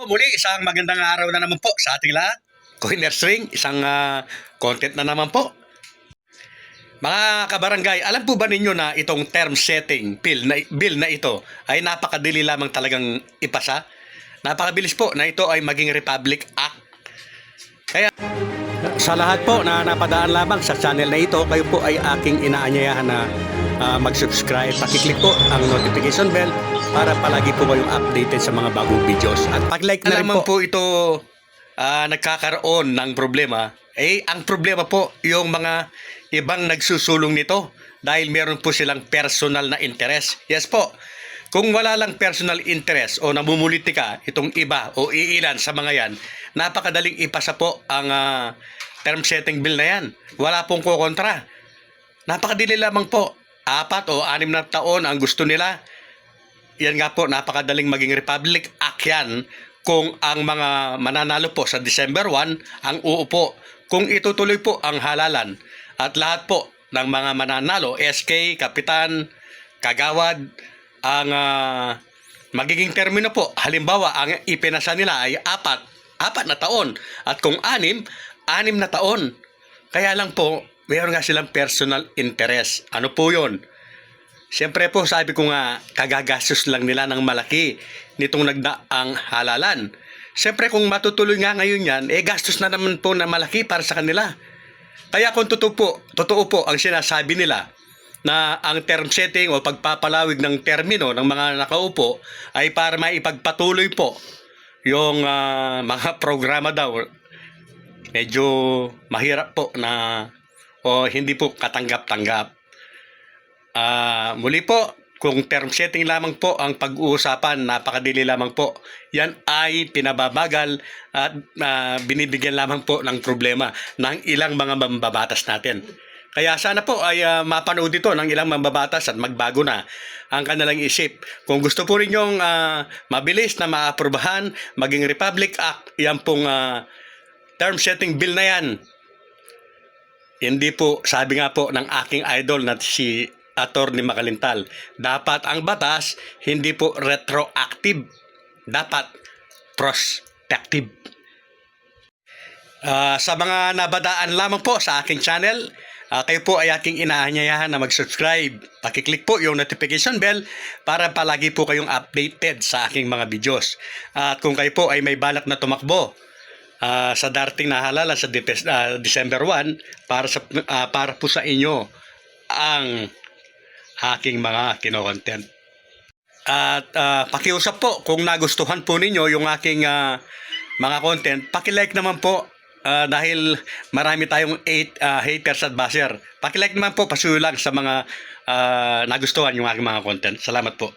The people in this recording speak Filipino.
Muli, isang magandang araw na naman po sa ating lahat. Coiners Ring, isang content na naman po. Mga kabarangay, alam po ba ninyo na itong term setting bill na ito ay napakadali lamang talagang ipasa? Napakabilis po na ito ay maging Republic Act. Kaya sa lahat po na napadaan lamang sa channel na ito, kayo po ay aking inaanyayahan na mag-subscribe. Pakiclick po ang notification bell para palagi po kayong updated sa mga bagong videos. At pag-like na rin po ito nagkakaroon ng problema. Ang problema po yung mga ibang nagsusulong nito dahil meron po silang personal na interest. Yes po. Kung wala lang personal interest o namumulitika itong iba o iilan sa mga yan, napakadaling ipasa po ang term setting bill na yan. Wala pong kukontra. Napakadali lamang po. 4 o 6 na taon ang gusto nila. Yan nga po, napakadaling maging Republic Act yan kung ang mga mananalo po sa December 1 ang uupo. Kung itutuloy po ang halalan at lahat po ng mga mananalo, SK, Kapitan, Kagawad, ang magiging termino po, halimbawa, ang ipinasa nila ay 4 na taon. At kung 6 na taon. Kaya lang po, mayroon nga silang personal interest. Ano po yun? Siyempre po, sabi ko nga, kagagastos lang nila ng malaki nitong nagdaang halalan. Siyempre kung matutuloy nga ngayon yan, gastos na naman po na malaki para sa kanila. Kaya kung totoo po ang sinasabi nila na ang term setting o pagpapalawig ng termino ng mga nakaupo ay para maipagpatuloy po yung mga programa daw, medyo mahirap po na o hindi po katanggap-tanggap. Muli po, kung term setting lamang po ang pag-uusapan, napakadali lamang po. Yan ay pinababagal at binibigyan lamang po ng problema ng ilang mga mambabatas natin. Kaya sana po ay mapanood ito ng ilang mambabatas at magbago na ang kanilang isip. Kung gusto po rin yung mabilis na maaprubahan, maging Republic Act, yan pong term setting bill na yan. Hindi po, sabi nga po ng aking idol na si Atty. Makalintal, dapat ang batas hindi po retroactive, dapat prospective. Sa mga nabadaan lamang po sa aking channel, kayo po ay aking inaanyayahan na mag-subscribe. Pakiclick po yung notification bell para palagi po kayong updated sa aking mga videos. At kung kayo po ay may balak na tumakbo sa darating na halalan sa December 1 para po sa inyo ang aking mga kino-content. At pakiusap po kung nagustuhan po ninyo yung aking mga content, paki-like naman po dahil marami tayong haters at basher. Paki-like naman po, pasuyo lang sa mga nagustuhan yung aking mga content. Salamat po.